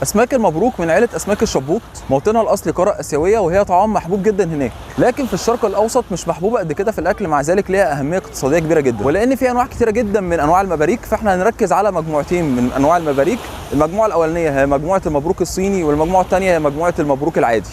اسماك المبروك من عيله اسماك الشبوط، موطنها الاصلي قاره اسيويه وهي طعام محبوب جدا هناك، لكن في الشرق الاوسط مش محبوبه قد كده في الاكل، مع ذلك ليها اهميه اقتصاديه كبيره جدا. ولان في انواع كتيره جدا من انواع المباريك فاحنا هنركز على مجموعتين من انواع المباريك. المجموعه الاولانيه هي مجموعه المبروك الصيني، والمجموعه الثانيه هي مجموعه المبروك العادي.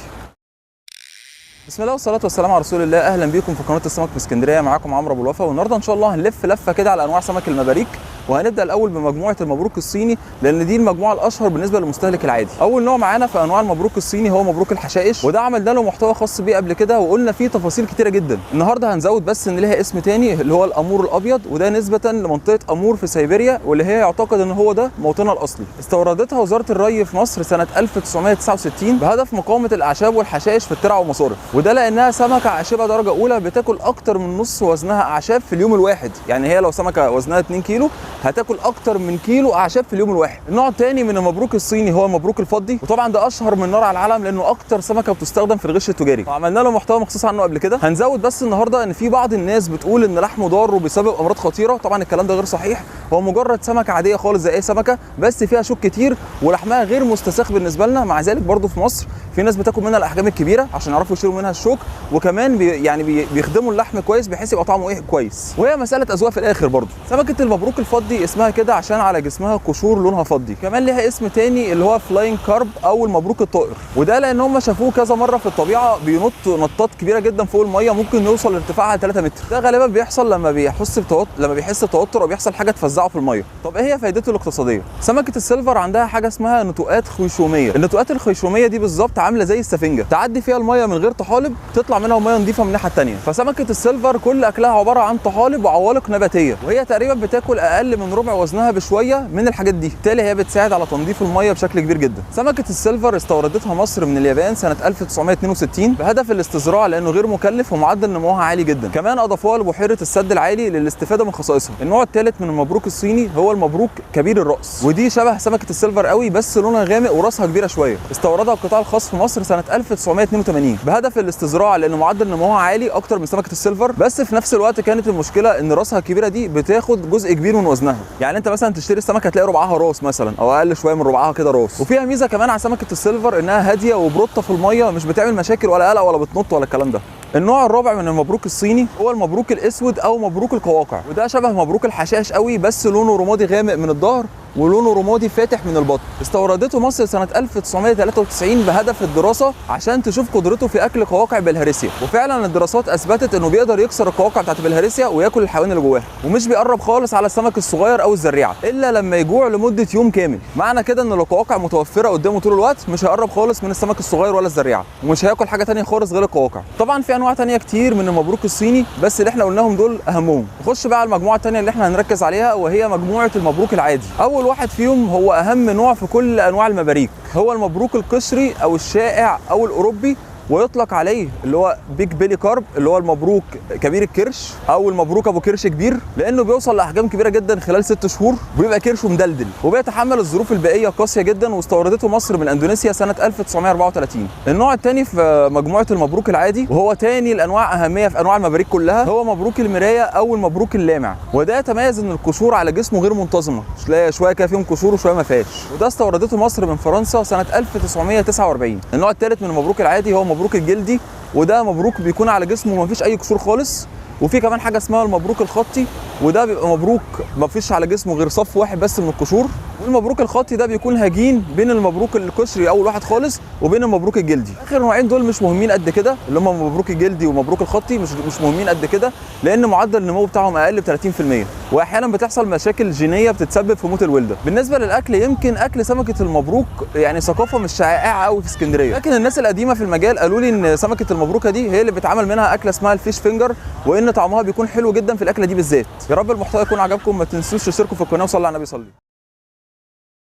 بسم الله والصلاه والسلام على رسول الله. اهلا بيكم في قناه السمك في اسكندريه، معاكم عمرو ابو الوفا. والنهارده ان شاء الله هنلف لفه كده على انواع سمك المباريك، وهنبدا الاول بمجموعه المبروك الصيني لان دي المجموعه الاشهر بالنسبه للمستهلك العادي. اول نوع معانا في انواع المبروك الصيني هو مبروك الحشائش، وده عملنا له محتوى خاص بيه قبل كده وقلنا فيه تفاصيل كتيره جدا. النهارده هنزود بس ان ليها اسم تاني اللي هو الامور الابيض، وده نسبه لمنطقه امور في سيبيريا، واللي هي يعتقد ان هو ده موطنها الاصلي. استوردتها وزاره الري في مصر سنه 1969 بهدف مقاومه الاعشاب والحشائش في الترع والمصارف، وده لانها سمكه عاشبه درجه اولى بتاكل اكتر من نص وزنها اعشاب في اليوم الواحد. يعني هي لو سمكه وزنها 2 كيلو هتاكل اكتر من كيلو اعشاب في اليوم الواحد. النوع الثاني من المبروك الصيني هو المبروك الفضي، وطبعا ده اشهر من نار على العالم لانه اكتر سمكه بتستخدم في الغش التجاري، وعملنا له محتوى مخصوص عنه قبل كده. هنزود بس النهارده ان في بعض الناس بتقول ان لحمه ضار وبيسبب امراض خطيره. طبعا الكلام ده غير صحيح، هو مجرد سمكه عاديه خالص زي اي سمكه، بس فيها شوك كتير ولحمها غير مستساغ بالنسبه لنا. مع ذلك برضو في مصر في ناس بتاكل منها الاحجام الكبيره عشان يعرفوا يشيلوا منها الشوك، وكمان بيخدموا اللحم كويس بحيث يبقى طعمه كويس. وهي مساله اذواق في الاخر. برضو سمكه المبروك الفضي اسمها كده عشان على جسمها قشور لونها فضي. كمان ليها اسم تاني اللي هو فلاين كارب او المبروك الطائر، وده لان هم شافوه كذا مره في الطبيعه بينط نطات كبيره جدا فوق الميه، ممكن يوصل لارتفاعها 3 متر. ده غالبا بيحصل لما بيحس بتوتر او بيحصل حاجه تفزعه في الميه. طب ايه هي فائدته الاقتصاديه؟ سمكه السيلفر عندها حاجه اسمها نتوءات خيشوميه. النتوءات الخيشوميه دي بالظبط عامله زي السفنجه، تعدي فيها الميه من غير طحالب تطلع منها ميه نظيفه من الناحيه الثانيه. فسمكه السيلفر كل اكلها عباره عن طحالب وعوالق نباتيه، وهي تقريبا بتاكل اقل من ربع وزنها بشويه من الحاجات دي، بالتالي هي بتساعد على تنظيف الميه بشكل كبير جدا. سمكه السيلفر استوردتها مصر من اليابان سنه 1962 بهدف الاستزراع لانه غير مكلف ومعدل نموها عالي جدا. كمان اضافوها لبحيره السد العالي للاستفاده من خصائصها. النوع الثالث من المبروك الصيني هو المبروك كبير الراس، ودي شبه سمكه السيلفر قوي بس لونها غامق وراسها كبيره شويه. استوردها القطاع الخاص في مصر سنه 1982 بهدف الاستزراع لان معدل نموها عالي اكتر من سمكه السيلفر، بس في نفس الوقت كانت المشكله ان راسها الكبيره دي بتاخد جزء كبير من وزنها. يعني انت مثلا تشتري السمكه هتلاقي ربعها راس مثلا او اقل شويه من ربعها كده راس. وفيها ميزه كمان على سمكه السيلفر انها هاديه وبروطه في الميه، مش بتعمل مشاكل ولا قلق ولا بتنط ولا الكلام ده. النوع الرابع من المبروك الصيني هو المبروك الاسود او مبروك القواقع، وده شبه مبروك الحشائش قوي بس لونه رمادي غامق من الظهر ولونه رمادي فاتح من البطن. استوردته مصر سنه 1993 بهدف الدراسه عشان تشوف قدرته في اكل قواقع بلهارسيا، وفعلا الدراسات اثبتت انه بيقدر يكسر القواقع بتاعت بلهارسيا وياكل الحيوان اللي جواها، ومش بيقرب خالص على السمك الصغير او الزريعه الا لما يجوع لمده يوم كامل. معنى كده ان لو القواقع متوفره قدامه طول الوقت مش هيقرب خالص من السمك الصغير ولا الزريعه، ومش هياكل حاجه ثانيه خالص غير القواقع. طبعا في انواع ثانيه كتير من المبروك الصيني بس اللي احنا قلناهم دول اهمهم. نخش بقى على المجموعه الثانيه اللي احنا هنركز عليها وهي مجموعه المبروك العادي. اول واحد فيهم هو اهم نوع في كل انواع المباريك، هو المبروك القشري او الشائع او الاوروبي، ويطلق عليه اللي هو بيج بيلي كارب اللي هو المبروك كبير الكرش او المبروك ابو كرش كبير، لانه بيوصل لاحجام كبيره جدا خلال 6 شهور وبيبقى كرشه مدلدل وبيتحمل الظروف البيئيه قاسيه جدا. واستوردته مصر من اندونيسيا سنه 1934. النوع الثاني في مجموعه المبروك العادي وهو ثاني الانواع اهميه في انواع المباريك كلها هو مبروك المرايه او المبروك اللامع، وده يتميز ان القشور على جسمه غير منتظمه، تلاقي شويه كده فيهم قشور وشويه ما فيهاش، وده استوردته مصر من فرنسا سنه 1949. النوع الثالث من المبروك العادي هو مبروك الجلدي، وده مبروك بيكون على جسمه ما فيش اي قشور خالص. وفي كمان حاجه اسمها المبروك الخطي، وده بيبقى مبروك ما فيش على جسمه غير صف واحد بس من القشور. والمبروك الخطي ده بيكون هجين بين المبروك القشري اول واحد خالص وبين المبروك الجلدي. اخر نوعين دول مش مهمين قد كده، اللي هم المبروك الجلدي ومبروك الخطي مش مهمين قد كده لان معدل النمو بتاعهم اقل ب 30%، واحيانا بتحصل مشاكل جينيه بتتسبب في موت الولده. بالنسبه للاكل يمكن اكل سمكه المبروك يعني ثقافه مش شائعه قوي في اسكندريه، لكن الناس القديمه في المجال قالوا لي ان سمكه المبروكه دي هي اللي بيتعمل منها اكله اسمها الفيش فينجر، وان طعمها بيكون حلو جدا في الاكله دي بالذات. يا رب المحتوى يكون عجبكم، ما تنسوش تشتركوا في القناه وصلوا على النبي صلي.